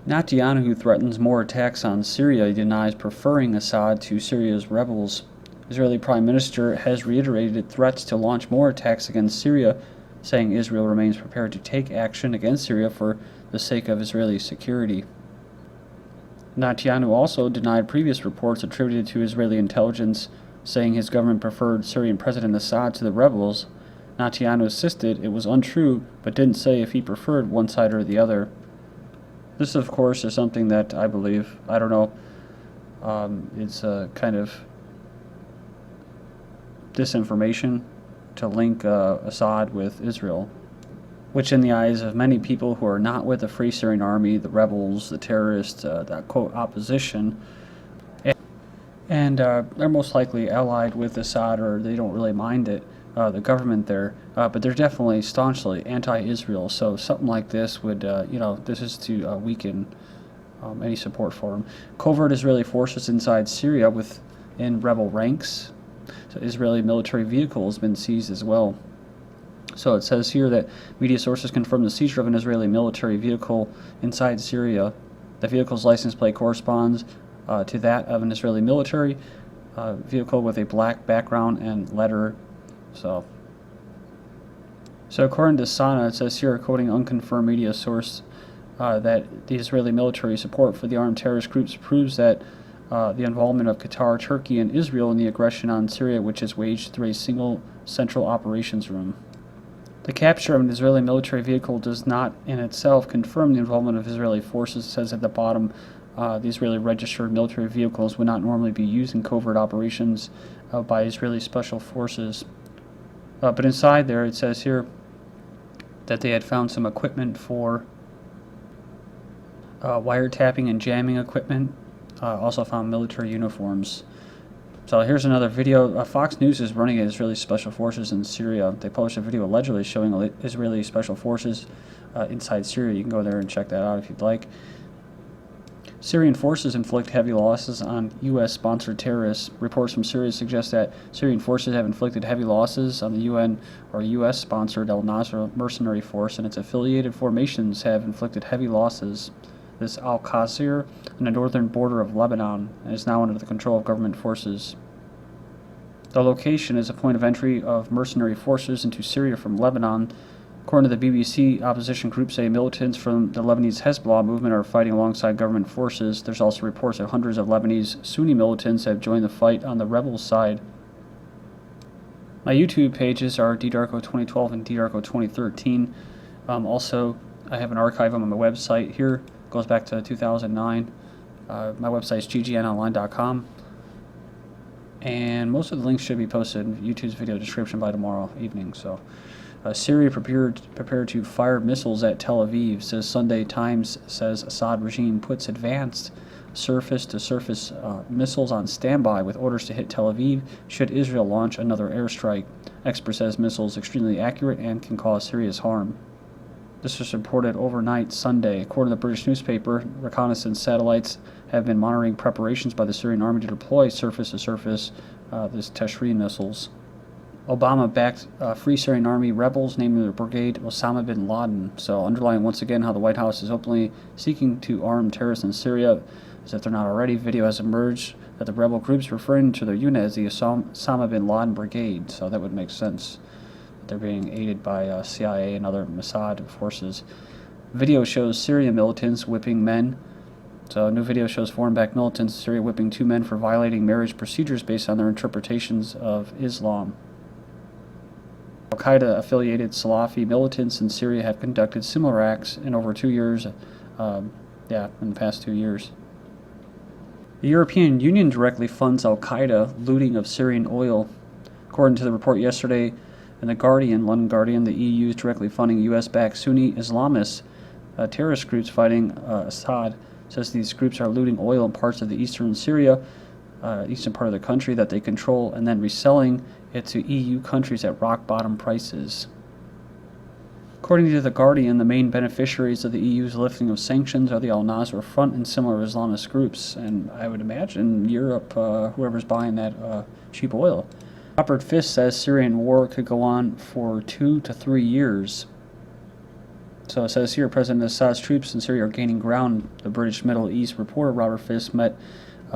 Netanyahu threatens more attacks on Syria. He denies preferring Assad to Syria's rebels. Israeli Prime Minister has reiterated threats to launch more attacks against Syria, saying Israel remains prepared to take action against Syria for the sake of Israeli security. Netanyahu also denied previous reports attributed to Israeli intelligence, saying his government preferred Syrian President Assad to the rebels. Netanyahu insisted it was untrue, but didn't say if he preferred one side or the other. This, of course, is something that I believe. I don't know. It's a kind of disinformation to link Assad with Israel, which in the eyes of many people who are not with the Free Syrian Army, the rebels, the terrorists, that quote opposition, and they're most likely allied with Assad, or they don't really mind it, the government there, but they're definitely staunchly anti-Israel. So something like this would, this is to weaken any support for him. Covert Israeli forces inside Syria within rebel ranks. So Israeli military vehicle has been seized as well. So it says here that media sources confirm the seizure of an Israeli military vehicle inside Syria. The vehicle's license plate corresponds to that of an Israeli military vehicle with a black background and letter. So according to Sana, it says here, quoting unconfirmed media source, that the Israeli military support for the armed terrorist groups proves that the involvement of Qatar, Turkey, and Israel in the aggression on Syria, which is waged through a single central operations room. The capture of an Israeli military vehicle does not in itself confirm the involvement of Israeli forces. It says at the bottom, the Israeli registered military vehicles would not normally be used in covert operations by Israeli special forces. But inside there, it says here that they had found some equipment for wiretapping and jamming equipment. Also found military uniforms. So here's another video. Fox News is running at Israeli special forces in Syria. They published a video allegedly showing Israeli special forces inside Syria. You can go there and check that out if you'd like. Syrian forces inflict heavy losses on U.S.-sponsored terrorists. Reports from Syria suggest that Syrian forces have inflicted heavy losses on the UN or U.S.-sponsored al-Nusra mercenary force, and its affiliated formations have inflicted heavy losses. This Al-Qasir on the northern border of Lebanon and is now under the control of government forces. The location is a point of entry of mercenary forces into Syria from Lebanon. According to the BBC, opposition groups say militants from the Lebanese Hezbollah movement are fighting alongside government forces. There's also reports that hundreds of Lebanese Sunni militants have joined the fight on the rebels' side. My YouTube pages are ddarko2012 and ddarko2013. Also, I have an archive on my website here. Goes back to 2009. My website is ggnonline.com. And most of the links should be posted in YouTube's video description by tomorrow evening. So, Syria prepared to fire missiles at Tel Aviv, says Sunday Times. Says Assad regime puts advanced surface-to-surface missiles on standby with orders to hit Tel Aviv should Israel launch another airstrike. Expert says missiles extremely accurate and can cause serious harm. This was reported overnight Sunday. According to the British newspaper, reconnaissance satellites have been monitoring preparations by the Syrian army to deploy surface-to-surface these Teshri missiles. Obama backed Free Syrian Army rebels, naming the Brigade Osama bin Laden. So underlying once again how the White House is openly seeking to arm terrorists in Syria, as if they're not already. Video has emerged that the rebel groups referring to their unit as the Osama bin Laden Brigade. So that would make sense. They're being aided by CIA and other Mossad forces. Video shows Syrian militants whipping men. So a new video shows foreign-backed militants in Syria whipping two men for violating marriage procedures based on their interpretations of Islam. Al-Qaeda-affiliated Salafi militants in Syria have conducted similar acts in over 2 years. In the past 2 years. The European Union directly funds Al-Qaeda looting of Syrian oil. According to the report yesterday in the London Guardian, the EU is directly funding U.S.-backed Sunni Islamist terrorist groups fighting Assad. It says these groups are looting oil in parts of the eastern Syria, eastern part of the country that they control, and then reselling it to EU countries at rock-bottom prices. According to The Guardian, the main beneficiaries of the EU's lifting of sanctions are the Al-Nusra Front and similar Islamist groups, and I would imagine Europe, whoever's buying that cheap oil. Robert Fisk says Syrian war could go on for 2 to 3 years. So it says here, President Assad's troops in Syria are gaining ground. The British Middle East reporter Robert Fisk met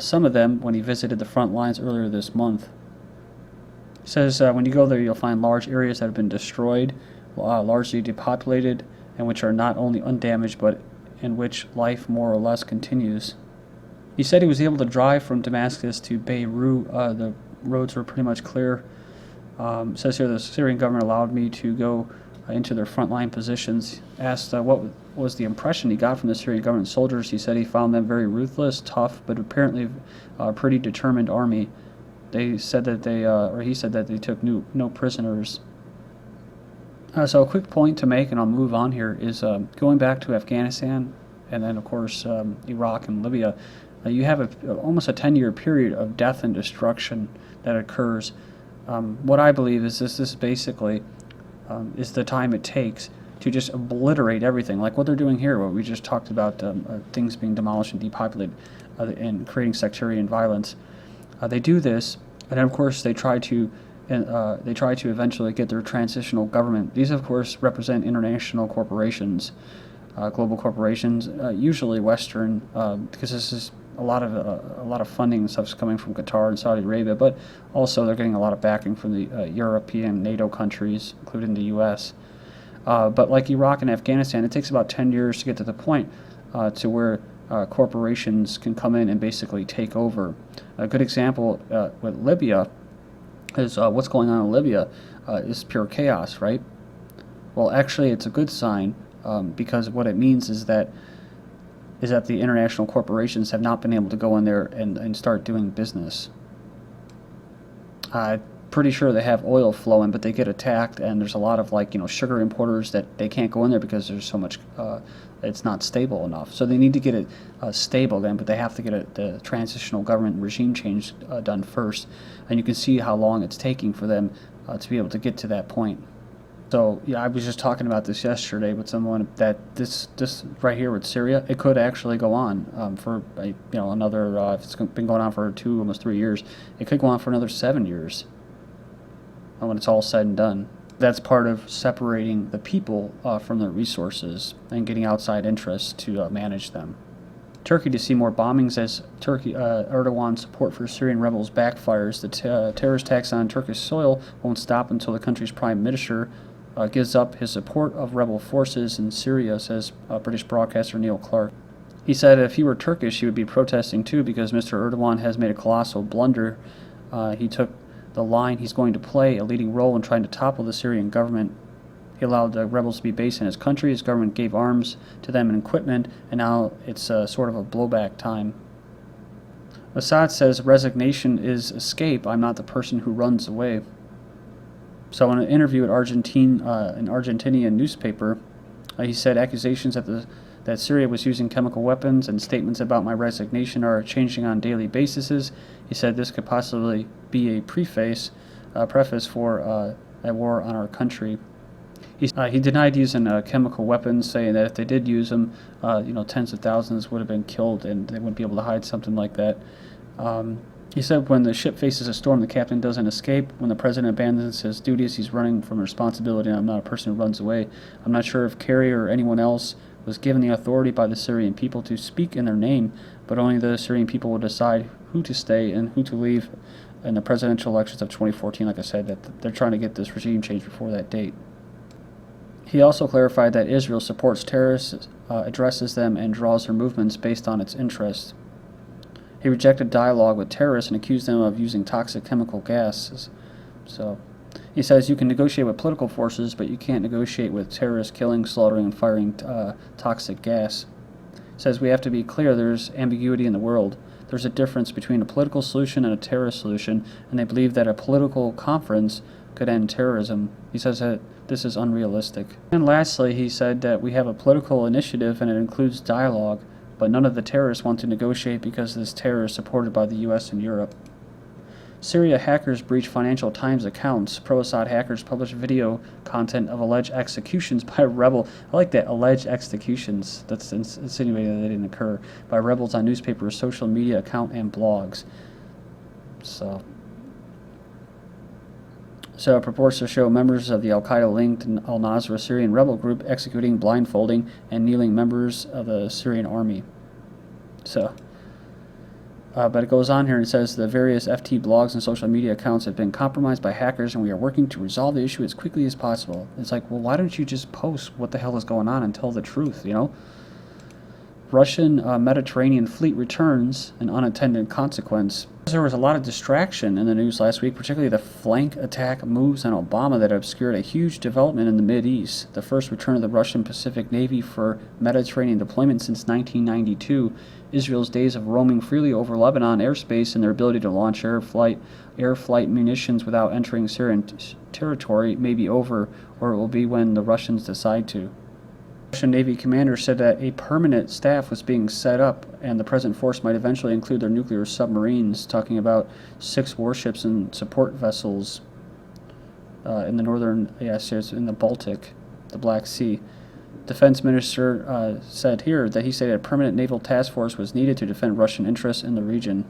some of them when he visited the front lines earlier this month. He says when you go there, you'll find large areas that have been destroyed, largely depopulated, and which are not only undamaged, but in which life more or less continues. He said he was able to drive from Damascus to Beirut. The roads were pretty much clear. It says here the Syrian government allowed me to go into their frontline positions. Asked what was the impression he got from the Syrian government soldiers, he said he found them very ruthless, tough, but apparently a pretty determined army. They said that he said that they took no prisoners. So a quick point to make, and I'll move on here, is going back to Afghanistan, and then of course Iraq and Libya. You have almost a 10-year period of death and destruction that occurs. What I believe is this basically is the time it takes to just obliterate everything, like what they're doing here, what we just talked about, things being demolished and depopulated and creating sectarian violence. They do this, and then of course they try to eventually get their transitional government. These of course represent international corporations, global corporations, usually Western, because this is a lot of funding and stuff's coming from Qatar and Saudi Arabia, but also they're getting a lot of backing from the European NATO countries, including the U.S. But like Iraq and Afghanistan, it takes about 10 years to get to the point to where corporations can come in and basically take over. A good example with Libya is what's going on in Libya is pure chaos, right? Well, actually, it's a good sign because what it means is that the international corporations have not been able to go in there and start doing business. Pretty sure they have oil flowing, but they get attacked, and there's a lot of sugar importers that they can't go in there because there's so much, it's not stable enough. So they need to get it stable then, but they have to get the transitional government regime change done first. And you can see how long it's taking for them to be able to get to that point. So yeah, I was just talking about this yesterday with someone that this right here with Syria, it could actually go on for another. If it's been going on for almost 3 years, it could go on for another 7 years. When it's all said and done, that's part of separating the people from their resources and getting outside interests to manage them. Turkey to see more bombings as Erdogan's support for Syrian rebels backfires. The terrorist attacks on Turkish soil won't stop until the country's prime minister gives up his support of rebel forces in Syria, says British broadcaster Neil Clark. He said if he were Turkish, he would be protesting too because Mr. Erdogan has made a colossal blunder. He took the line he's going to play a leading role in trying to topple the Syrian government. He allowed the rebels to be based in his country. His government gave arms to them and equipment, and now it's sort of a blowback time. Assad says resignation is escape. I'm not the person who runs away. So in an interview at an Argentinian newspaper, he said accusations that Syria was using chemical weapons and statements about my resignation are changing on daily basis. He said this could possibly be a preface for a war on our country. He denied using chemical weapons, saying that if they did use them, tens of thousands would have been killed and they wouldn't be able to hide something like that. He said when the ship faces a storm, the captain doesn't escape. When the president abandons his duties, he's running from responsibility, and I'm not a person who runs away. I'm not sure if Kerry or anyone else was given the authority by the Syrian people to speak in their name, but only the Syrian people will decide who to stay and who to leave in the presidential elections of 2014. Like I said, that they're trying to get this regime changed before that date. He also clarified that Israel supports terrorists, addresses them, and draws their movements based on its interests. He rejected dialogue with terrorists and accused them of using toxic chemical gases. So he says you can negotiate with political forces, but you can't negotiate with terrorists killing, slaughtering, and firing toxic gas. He says we have to be clear there's ambiguity in the world. There's a difference between a political solution and a terrorist solution, and they believe that a political conference could end terrorism. He says that this is unrealistic. And lastly, he said that we have a political initiative and it includes dialogue, but none of the terrorists want to negotiate because this terror is supported by the U.S. and Europe. Syria hackers breach Financial Times accounts. Pro-Assad hackers publish video content of alleged executions by rebel. I like that, alleged executions. That's insinuating that they didn't occur. By rebels on newspapers, social media account, and blogs. So So it purports to show members of the al-Qaeda-linked al-Nusra Syrian rebel group executing, blindfolding, and kneeling members of the Syrian army. So, but it goes on here and it says the various FT blogs and social media accounts have been compromised by hackers, and we are working to resolve the issue as quickly as possible. It's like, well, why don't you just post what the hell is going on and tell the truth, you know? Russian Mediterranean fleet returns, an unintended consequence. There was a lot of distraction in the news last week, particularly the flank attack moves on Obama that obscured a huge development in the Mideast. The first return of the Russian Pacific Navy for Mediterranean deployment since 1992. Israel's days of roaming freely over Lebanon airspace and their ability to launch air flight munitions without entering Syrian territory may be over, or it will be when the Russians decide to. Russian Navy commander said that a permanent staff was being set up, and the present force might eventually include their nuclear submarines, talking about 6 warships and support vessels in the northern, in the Baltic, the Black Sea. Defense minister said here that he said a permanent naval task force was needed to defend Russian interests in the region.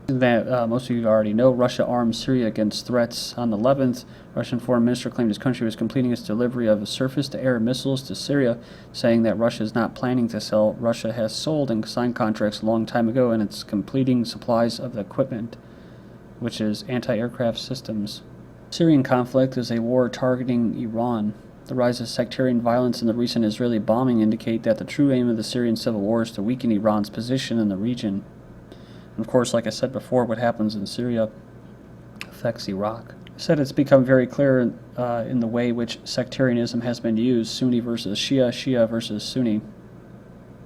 That most of you already know, Russia armed Syria against threats. On the 11th, Russian foreign minister claimed his country was completing its delivery of surface-to-air missiles to Syria, saying that Russia is not planning to sell. Russia has sold and signed contracts a long time ago, and it's completing supplies of the equipment, which is anti-aircraft systems. Syrian conflict is a war targeting Iran. The rise of sectarian violence and the recent Israeli bombing indicate that the true aim of the Syrian civil war is to weaken Iran's position in the region. And of course, like I said before, what happens in Syria affects Iraq. I said it's become very clear in the way which sectarianism has been used, Sunni versus Shia, Shia versus Sunni.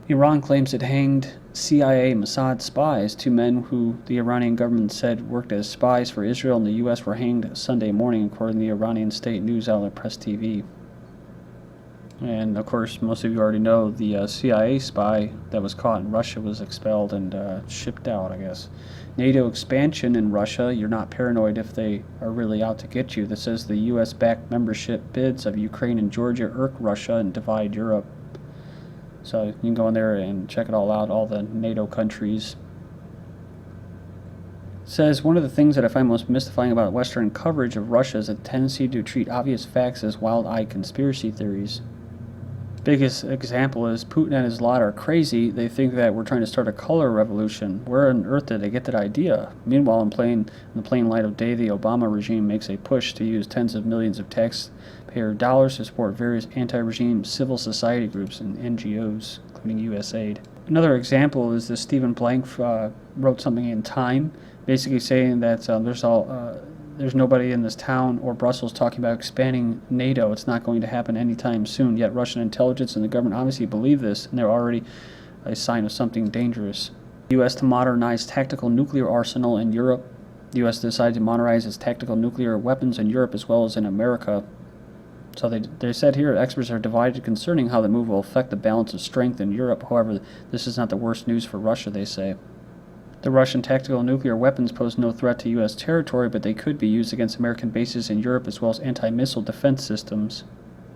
Iran claims it hanged CIA Mossad spies. 2 men who the Iranian government said worked as spies for Israel and the U.S. were hanged Sunday morning, according to the Iranian state news outlet Press TV. And of course, most of you already know the CIA spy that was caught in Russia was expelled and shipped out, I guess. NATO expansion in Russia. You're not paranoid if they are really out to get you. This says the U.S.-backed membership bids of Ukraine and Georgia irk Russia and divide Europe. So you can go in there and check it all out, all the NATO countries. It says one of the things that I find most mystifying about Western coverage of Russia is a tendency to treat obvious facts as wild-eyed conspiracy theories. Biggest example is Putin and his lot are crazy. They think that we're trying to start a color revolution. Where on earth did they get that idea? Meanwhile, in the plain light of day, the Obama regime makes a push to use tens of millions of taxpayer dollars to support various anti-regime civil society groups and NGOs, including USAID. Another example is that Stephen Blank wrote something in Time, basically saying that there's nobody in this town or Brussels talking about expanding NATO. It's not going to happen anytime soon. Yet Russian intelligence and the government obviously believe this, and they're already a sign of something dangerous. The U.S. to modernize tactical nuclear arsenal in Europe. The U.S. decided to modernize its tactical nuclear weapons in Europe as well as in America. So they said here, experts are divided concerning how the move will affect the balance of strength in Europe. However, this is not the worst news for Russia, they say. The Russian tactical nuclear weapons pose no threat to U.S. territory, but they could be used against American bases in Europe as well as anti-missile defense systems.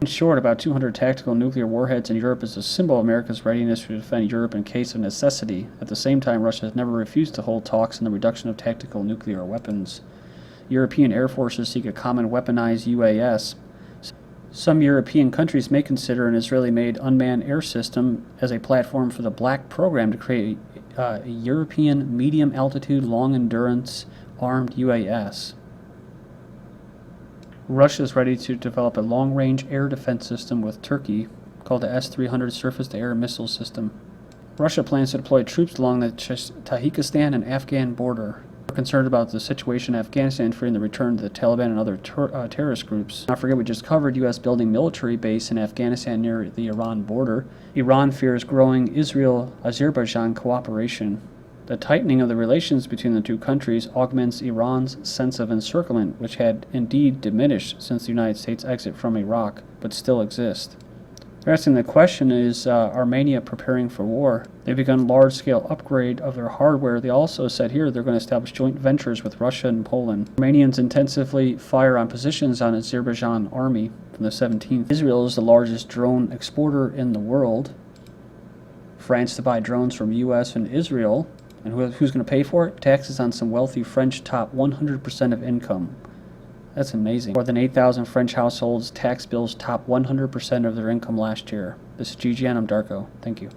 In short, about 200 tactical nuclear warheads in Europe is a symbol of America's readiness to defend Europe in case of necessity. At the same time, Russia has never refused to hold talks on the reduction of tactical nuclear weapons. European air forces seek a common weaponized UAS. Some European countries may consider an Israeli-made unmanned air system as a platform for the Black program to create a European medium-altitude, long-endurance armed UAS. Russia is ready to develop a long-range air defense system with Turkey called the S-300 surface-to-air missile system. Russia plans to deploy troops along the Tajikistan and Afghan border. We're concerned about the situation in Afghanistan, fearing the return to the Taliban and other terrorist groups. Not forget, we just covered U.S. building military base in Afghanistan near the Iran border. Iran fears growing Israel-Azerbaijan cooperation. The tightening of the relations between the two countries augments Iran's sense of encirclement, which had indeed diminished since the United States' exit from Iraq, but still exists. They're asking the question, is Armenia preparing for war? They've begun large-scale upgrade of their hardware. They also said here they're going to establish joint ventures with Russia and Poland. Armenians intensively fire on positions on Azerbaijan army from the 17th. Israel is the largest drone exporter in the world. France to buy drones from U.S. and Israel. And who's going to pay for it? Taxes on some wealthy French top 100% of income. That's amazing. More than 8,000 French households' tax bills top 100% of their income last year. This is GGN. I'm Darko. Thank you.